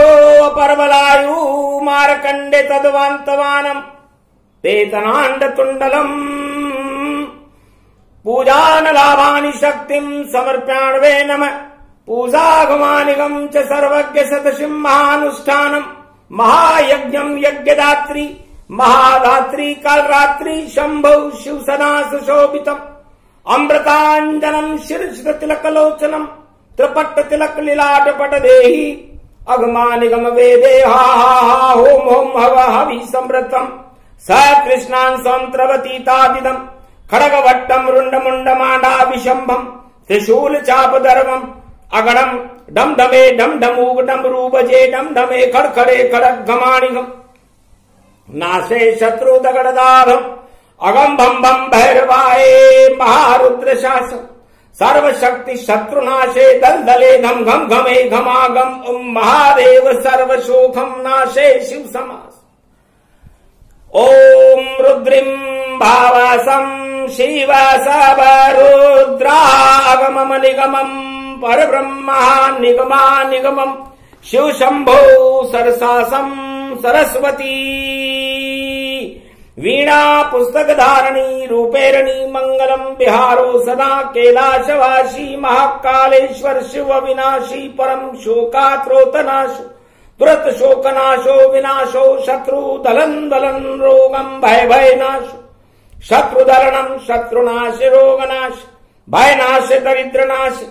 परबलायु मार्कंडे तद्वान्तवानम् पेतनांड तुंडलम् पूजान लाभानि शक्तिं समर्प्याण्वे नमः पूजागमानिगं च सर्वज्ञ शतशिं महानुष्ठानम् महायज्ञं यज्ञदात्री महाधात्री कालरात्रि शंभौ शिव सदा सुशोभितम् अमृतांजनम् शीर्ष तिलकलोचनम् त्रिपट्ट तिलक लीलाटपट देहि अगमानिगम वेदे हा हा हा होम होम हव हवि समृतम् स कृष्णान् संत्रवतीतादिदम् खड़गवट्टम् रुण्डमुण्डमाडा विशम्भम् त्रिशूल चापदर्वम् अगणम् डम डमे डम डमूग डम रूपजे डम डमे खड़खड़े खड़गमाणिगम् नाशे शत्रु दगड़दाभम अगम भम भम भैरवाय महारुद्र शासम सर्वशक्ति शत्रुनाशे दल दले घम घम घमे घमागम ओम महादेव सर्वशोकम नाशे शिव समास ओम रुद्रिम भावासम शिव सब रुद्रागमम निगमम पर ब्रह्मा निगमा निगमम शिव शंभो सरसासम सरस्वती वीणा पुस्तक धारणी रूपेरणी मंगलम बिहारो सदा कैलाशवासी महाकालेश्वर शिव विनाशी परम शोकात्रोतनाश तुरत शोकनाशो विनाशो शत्रु दलन दलन रोगम भय भय नाश शत्रु दलनम शत्रुनाश रोगनाश भय नाश दरिद्र नाश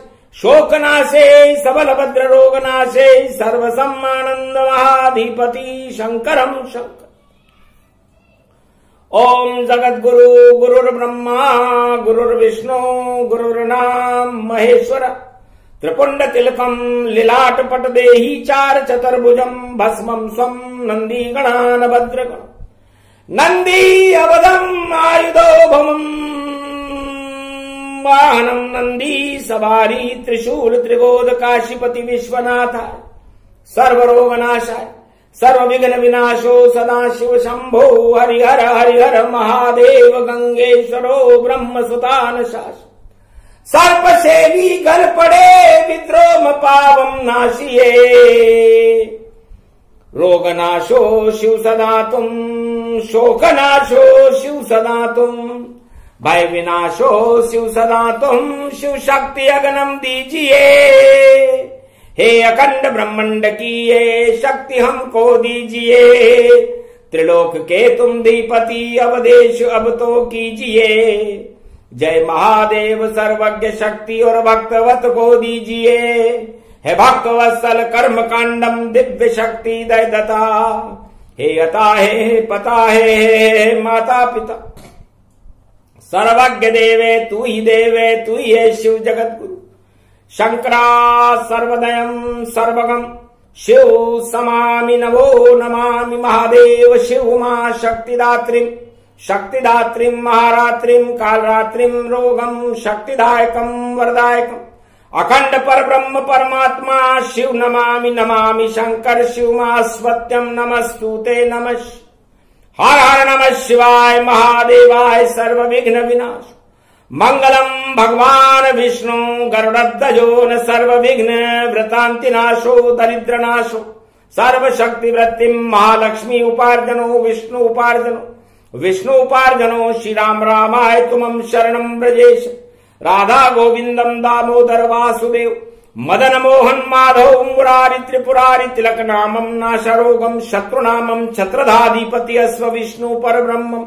शोकनाशे सबल भद्र रोगनाशे सर्वसम्मानंद महाधिपति शंकरम शंकर ओम जगद्गुरु गुरुर्ब्रह्मा गुरुर्विष्णु गुरुर्नाम महेश्वर त्रिपुंड तिलकम लीलाटपट देहि चार चतुर्भुजम भस्मं स्वं नंदी गणान भद्रगण नंदी अवधम आयुधो भमम वाहनम नंदी सवारी त्रिशूल त्रिगोद काशीपति विश्वनाथाय सर्वरोगनाशाय सर्वविघ्न विनाशो सदाशिव शंभो हरिहर हरिहर महादेव गंगेश्वरो ब्रह्म सुतान शास सर्पसेवी घर पड़े विद्रोम पावम नाशिये रोगनाशो शिव सदा तुम शोकनाशो शिव सदा तुम भय विनाशो शिव सदा तुम शिव शक्ति अगनम दीजिए हे अखंड ब्रह्मांड की ये शक्ति हमको दीजिए त्रिलोक के तुम धीपति, अवदेश अब तो कीजिए। जय महादेव सर्वज्ञ शक्ति और भक्तवत को दीजिए। है भक्तवत्सल कर्म कांडम दिव्य शक्ति दयदता। हे अता हे पता हे माता पिता, सर्वज्ञ देवे तू ही देवे, तू ही है शिव जगत गुरु। शंकरा सर्वदयम सर्वगम, शिव समामि नमो नमामि। महादेव शिव मा शक्तिदात्रीम, शक्तिदात्रीम महारात्रिम, कालरात्रिम रोगम, शक्तिदायकम वरदायकम, अखंड पर ब्रह्म परमात्मा शिव नमामि नमामि। शंकर शिव मा सत्यम नमस्तुते नमः। हर हर नमः शिवाय महादेवाय सर्व विघ्न विनाश। मंगलम भगवान विष्णु गरुड़ध्वजो न सर्व विघ्न वृतांतिनाशो दरिद्रनाशो। सर्व शक्ति वृत्तिम महालक्ष्मी उपार्जनो विष्णु उपार्जनो, विष्णु उपार्जनो। श्री राम रामाय तुमं शरणं व्रजेश। राधा गोविंदम दामोदर वासुदेव, मदन मोहन माधव मुरारी त्रिपुरारी तिलक नामम नाशरोगम। शत्रुनामम छत्रधाधिपति अस्व विष्णु पर ब्रह्मम।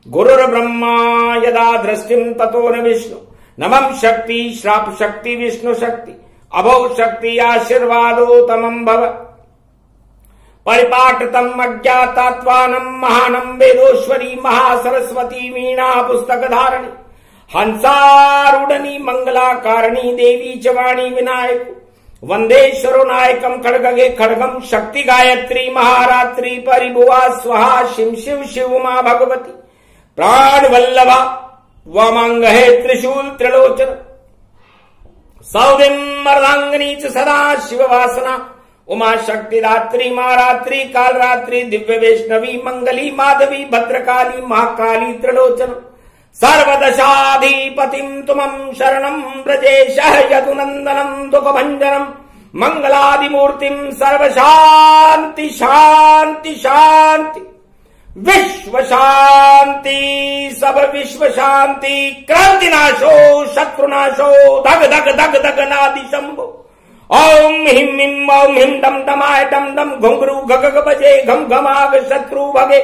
गुरुर ब्रह्मा यदा दृष्टिम ततो न विष्णु। नमः शक्ति श्राप शक्ति विष्णु शक्ति, अभौ शक्ति आशीर्वादो तमं भव। परिपाटतम अज्ञातात्वानं महानं वेदोश्वरी महासरस्वती वीणा पुस्तक धारणी। हंसारूढ़नी मंगलाकारिणी देवी च वाणी विनायक। वंदेश्वरो नायकम खड्गे खड्गम, शक्ति गायत्री महारात्रि परिभुवा स्वाहा। शिव शिव शिव मां भगवती प्राण वल्लभा वामांग है त्रिशूल त्रिलोचन। सौदिम मर्दांगनी च सदा शिव वासना। उमा शक्ति रात्रि महारात्रि कालरात्रि दिव्य वैष्णवी मंगली माधवी भद्रकाली महाकाली त्रिलोचन। सर्वदशाधिपतिम तुमं शरणं व्रजेश। यदुनंदनम दुःखभंजनम मंगलादिमूर्तिम। सर्व शांति शांति शांति विश्व शांति, सब विश्व शांति। क्रांतिनाशो शत्रुनाशो धग धग धग धग नादि शंभो। ओम हिम हिम ओम हिम डम डमाय डम डम घुंघरू घग घग बजे घम घमाग शत्रु भगे।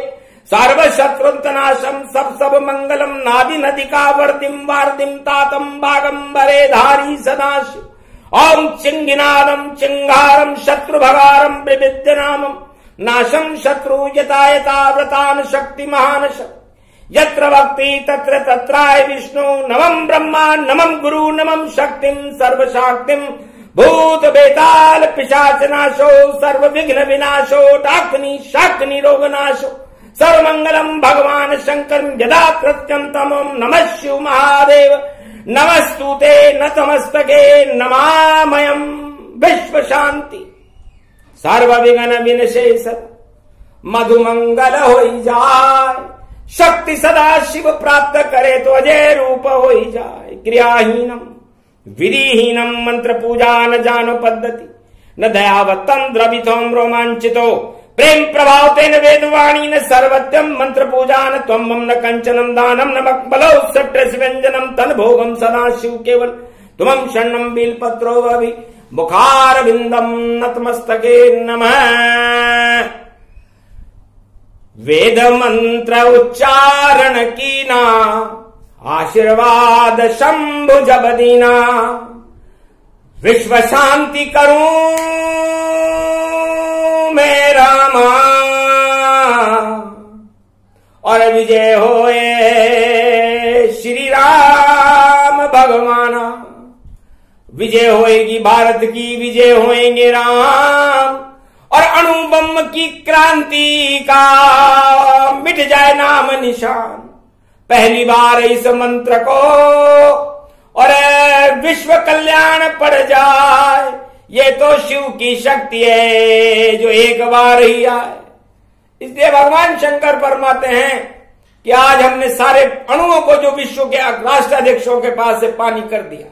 सर्व शत्रुंतनाशम सब सब मंगलम। नादि नदिका वर्दिम वार्दिम तातम बागंबरे धारी सदाश। ओम चिंगिनादम चिंगारम शत्रु भगारम विविद्य नामम। नाशम शत्रु यता यता व्रतान शक्ति महानश। यत्र भक्ति तत्र तत्राय विष्णु। नमं ब्रह्मा नमं गुरु नमं शक्तिम सर्वशाक्तिम। भूत बेताल पिशाच नाशो सर्व विघ्न विनाशो। डाक्नी शाक्नी रोग नाशो सर्वमंगलम भगवान शंकर यदा प्रत्यंतम। नमः शिव महादेव नमस्तुते नतमस्तके नमामयम। विश्व शांति सर्व विघ्न विनशेष मधुमंगल होई जाय। शक्ति सदा शिव प्राप्त करे तो अजय रूप होई जाय। क्रियाहीनम विधिहीनम मंत्र पूजा न जानो पद्धति। न दयावत्तम द्रवितोम रोमांचितो। प्रेम प्रभाव तेन वेदवाणी न सर्वत्यम मंत्र पूजा न त्वम न कंचनम दानम न मकबलो सट्रस व्यंजनम। तन भोगम सदा शिव केवल तुमं शरणम बिलपत्रो अभि मुखार बिंदम नतमस्तके नमः। वेद मंत्र उच्चारण कीना आशीर्वाद शंभु जब दीना। विश्व शांति करूं मेरा मां और विजय होए श्री राम भगवाना। विजय होएगी भारत की, विजय होएंगे राम और अणुबम की क्रांति का मिट जाए नाम निशान। पहली बार इस मंत्र को और विश्व कल्याण पड़ जाए। ये तो शिव की शक्ति है जो एक बार ही आए। इसलिए भगवान शंकर फरमाते हैं कि आज हमने सारे अणुओं को जो विश्व के राष्ट्राध्यक्षों के पास से पानी कर दिया।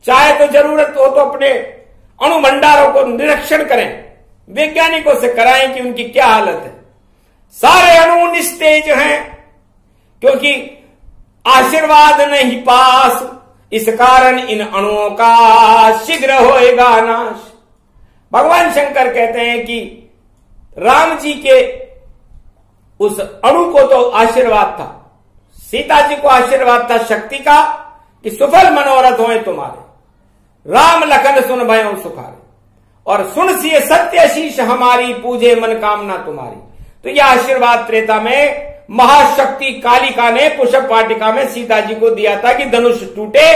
चाहे तो जरूरत हो तो अपने अणु भंडारों को निरीक्षण करें, वैज्ञानिकों से कराएं कि उनकी क्या हालत है। सारे अणु निस्तेज हैं क्योंकि आशीर्वाद नहीं पास। इस कारण इन अणुओं का शीघ्र होएगा नाश। भगवान शंकर कहते हैं कि राम जी के उस अणु को तो आशीर्वाद था, सीता जी को आशीर्वाद था शक्ति का कि सुफल मनोरथ होए तुम्हारे, राम लखन सुन भयों सुखारे, और सुन सिए सत्य शीश हमारी, पूजे मन कामना तुम्हारी। तो यह आशीर्वाद त्रेता में महाशक्ति कालिका ने पुष्प वाटिका में सीता जी को दिया था कि धनुष टूटे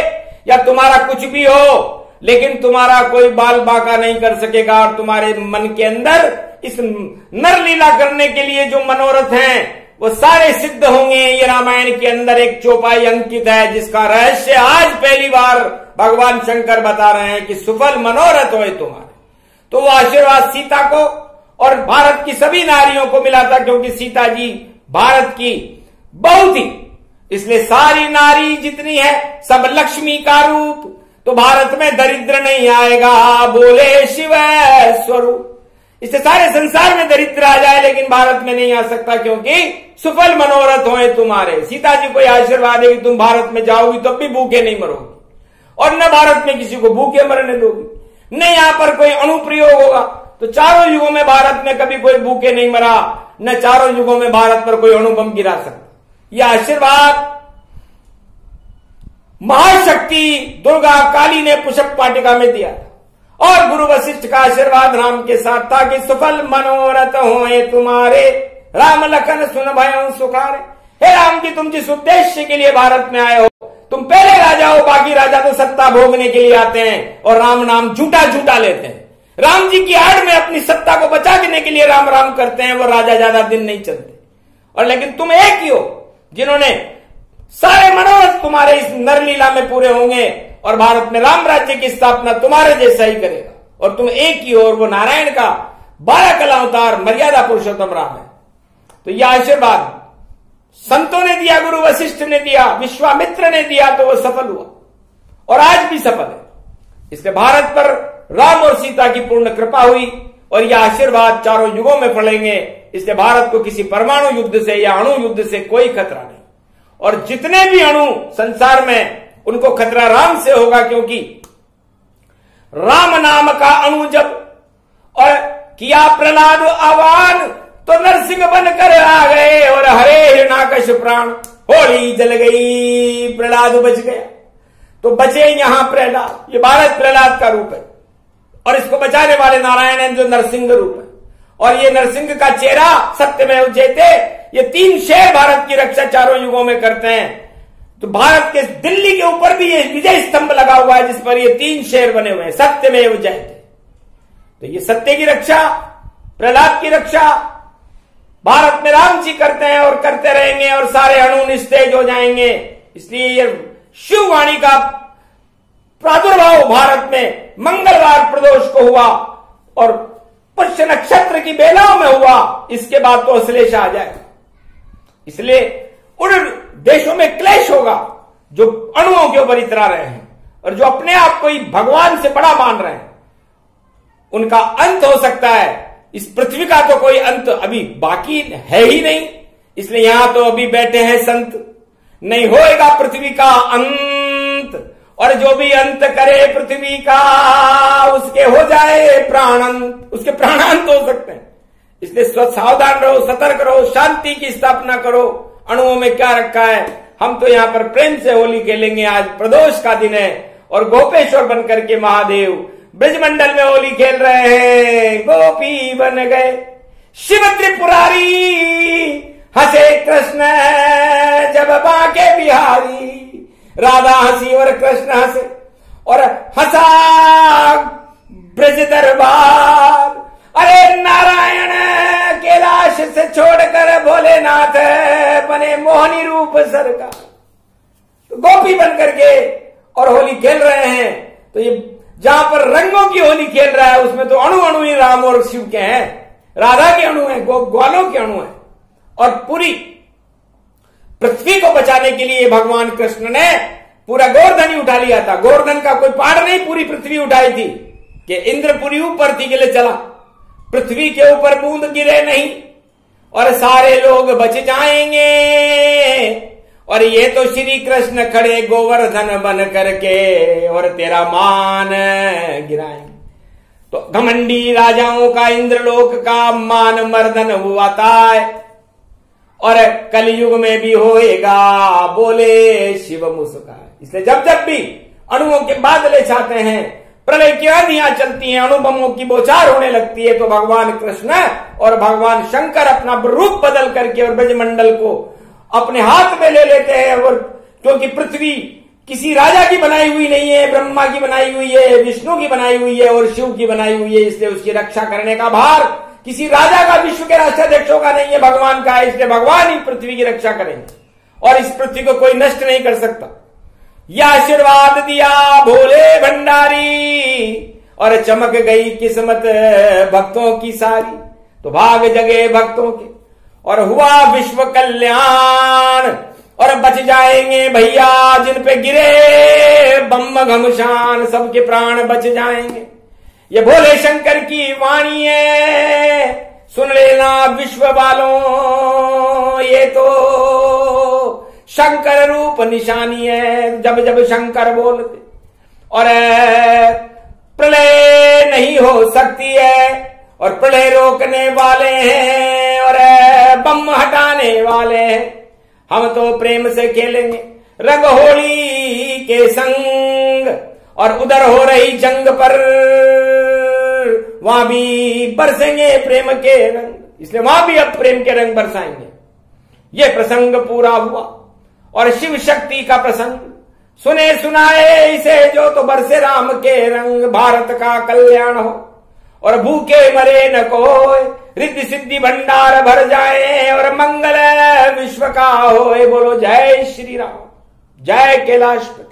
या तुम्हारा कुछ भी हो, लेकिन तुम्हारा कोई बाल बांका नहीं कर सकेगा, और तुम्हारे मन के अंदर इस नरलीला करने के लिए जो मनोरथ हैं वो सारे सिद्ध होंगे। ये रामायण के अंदर एक चौपाई अंकित है जिसका रहस्य आज पहली बार भगवान शंकर बता रहे हैं कि सुफल मनोरथ होए तुम्हारे। तो वो आशीर्वाद सीता को और भारत की सभी नारियों को मिला था, क्योंकि सीता जी भारत की बहू थी, इसलिए सारी नारी जितनी है सब लक्ष्मी का रूप। तो भारत में दरिद्र नहीं आएगा, बोले शिव स्वरूप। इससे सारे संसार में दरिद्र आ जाए लेकिन भारत में नहीं आ सकता, क्योंकि सुफल मनोरथ होए तुम्हारे। सीता जी को आशीर्वाद है कि तुम भारत में जाओगी तब भी भूखे नहीं मरोगी, और न भारत में किसी को भूखे मरने दोगी, न यहां पर कोई अनुप्रयोग होगा। तो चारों युगों में भारत में कभी कोई भूखे नहीं मरा, न चारों युगों में भारत पर कोई अणुबम गिरा सकता। यह आशीर्वाद महाशक्ति दुर्गा काली ने पुष्प वाटिका में दिया, और गुरु वशिष्ठ का आशीर्वाद राम के साथ था कि सुफल मनोरथ होए तुम्हारे, राम लखन सुन भयों सुखारे। हे राम जी, तुम जिस उद्देश्य के लिए भारत में आए हो, तुम पहले राजा हो, बाकी राजा तो सत्ता भोगने के लिए आते हैं और राम नाम झूठा झूठा लेते हैं। राम जी की आड़ में अपनी सत्ता को बचाने के लिए राम राम करते हैं, वो राजा ज्यादा दिन नहीं चलते। और लेकिन तुम एक ही हो जिन्होंने सारे मनोरथ तुम्हारे इस नरलीला में पूरे होंगे, और भारत में राम राज्य की स्थापना तुम्हारे जैसा ही करेगा, और तुम एक ही हो, और वो नारायण का 12 कला अवतार मर्यादा पुरुषोत्तम राम है। तो यह आशीर्वाद संतों ने दिया, गुरु वशिष्ठ ने दिया, विश्वामित्र ने दिया, तो वो सफल हुआ और आज भी सफल है। इसलिए भारत पर राम और सीता की पूर्ण कृपा हुई, और यह आशीर्वाद चारों युगों में फलेंगे। इसलिए भारत को किसी परमाणु युद्ध से या अणु युद्ध से कोई खतरा नहीं, और जितने भी अणु संसार में उनको खतरा राम से होगा, क्योंकि राम नाम का अणु जब और किया प्रहलाद आह्वान, तो नरसिंह बनकर आ गए और हरे हिरणाकश प्राण, होली जल गई, प्रहलाद बच गया। तो बचे यहां प्रहलाद, ये भारत प्रहलाद का रूप है, और इसको बचाने वाले नारायण है जो नरसिंह रूप है। और ये नरसिंह का चेहरा सत्यमेव जयते, ये 3 शेर भारत की रक्षा चारों युगों में करते हैं। तो भारत के दिल्ली के ऊपर भी ये विजय स्तंभ लगा हुआ है जिस पर ये 3 शेर बने हुए हैं, सत्यमेव जयते। तो ये सत्य की रक्षा, प्रहलाद की रक्षा भारत में राम जी करते हैं और करते रहेंगे, और सारे अणु निस्तेज हो जाएंगे। इसलिए ये शिववाणी का प्रादुर्भाव भारत में मंगलवार प्रदोष को हुआ, और पुष्य नक्षत्र की बेलाओं में हुआ। इसके बाद तो अश्लेष आ जाएगा। इसलिए उन देशों में क्लेश होगा जो अणुओं के ऊपर इतरा रहे हैं, और जो अपने आप को ही भगवान से बड़ा मान रहे हैं, उनका अंत हो सकता है। इस पृथ्वी का तो कोई अंत अभी बाकी है ही नहीं, इसलिए यहां तो अभी बैठे हैं संत, नहीं होएगा पृथ्वी का अंत, और जो भी अंत करे पृथ्वी का उसके हो जाए प्राणांत, उसके प्राणांत हो सकते हैं। इसलिए सावधान रहो, सतर्क रहो, शांति की स्थापना करो। अणुओं में क्या रखा है, हम तो यहां पर प्रेम से होली खेलेंगे। आज प्रदोष का दिन है, और गोपेश्वर बनकर के महादेव ब्रजमंडल में होली खेल रहे हैं। गोपी बन गए शिव त्रिपुरारी, हंसे कृष्ण जब बाके बिहारी, राधा हंसी और कृष्ण हंसे, और हंसा ब्रज दरबार। अरे नारायण कैलाश से छोड़कर भोलेनाथ बने मोहनी रूप सरकार। तो गोपी बनकर के और होली खेल रहे हैं। तो ये जहां पर रंगों की होली खेल रहा है, उसमें तो अणु अणु ही राम और शिव के हैं, राधा के अणु हैं, ग्वालों के अणु हैं। और पूरी पृथ्वी को बचाने के लिए भगवान कृष्ण ने पूरा गोवर्धन ही उठा लिया था। गोवर्धन का कोई पहाड़ नहीं, पूरी पृथ्वी उठाई थी कि इंद्रपुरी ऊपर थी के लिए चला, पृथ्वी के ऊपर बूंद गिरे नहीं, और सारे लोग बच जाएंगे। और ये तो श्री कृष्ण खड़े गोवर्धन बन करके, और तेरा मान गिराएंगे। तो घमंडी राजाओं का इंद्रलोक का मान मर्दन हुआ था। और कलयुग में भी होएगा, बोले शिव मुस्काए। इसलिए जब जब भी अणुओं के बादले छाते हैं, प्रलय की आंधियां चलती हैं, अणुबमों की बौछार होने लगती है, तो भगवान कृष्ण और भगवान शंकर अपना रूप बदल करके और ब्रजमंडल को अपने हाथ में ले लेते हैं। और क्योंकि पृथ्वी किसी राजा की बनाई हुई नहीं है, ब्रह्मा की बनाई हुई है, विष्णु की बनाई हुई है और शिव की बनाई हुई है, इसलिए उसकी रक्षा करने का भार किसी राजा का, विश्व के राष्ट्राध्यक्षों का नहीं है, भगवान का है। इसलिए भगवान ही पृथ्वी की रक्षा करेंगे और इस पृथ्वी को कोई नष्ट नहीं कर सकता। यह आशीर्वाद दिया भोले भंडारी और चमक गई किस्मत भक्तों की सारी, तो भाग जगे भक्तों के और हुआ विश्व कल्याण। और बच जाएंगे भैया जिन पे गिरे बम घमशान, सबके प्राण बच जाएंगे। ये भोले शंकर की वाणी है, सुन लेना विश्व वालों, ये तो शंकर रूप निशानी है। जब जब शंकर बोलते और प्रलय नहीं हो सकती है, और प्रलय रोकने वाले हैं और बम हटाने वाले हैं। हम तो प्रेम से खेलेंगे रंग होली के संग, और उधर हो रही जंग पर वहां भी बरसेंगे प्रेम के रंग, इसलिए वहां भी अब प्रेम के रंग बरसाएंगे। ये प्रसंग पूरा हुआ और शिव शक्ति का प्रसंग सुने सुनाए इसे जो, तो बरसे राम के रंग। भारत का कल्याण हो और भूखे मरे न कोय, रिद्धि सिद्धि भंडार भर जाए और मंगल विश्व का होए। बोलो जय श्री राम, जय कैलाशपति।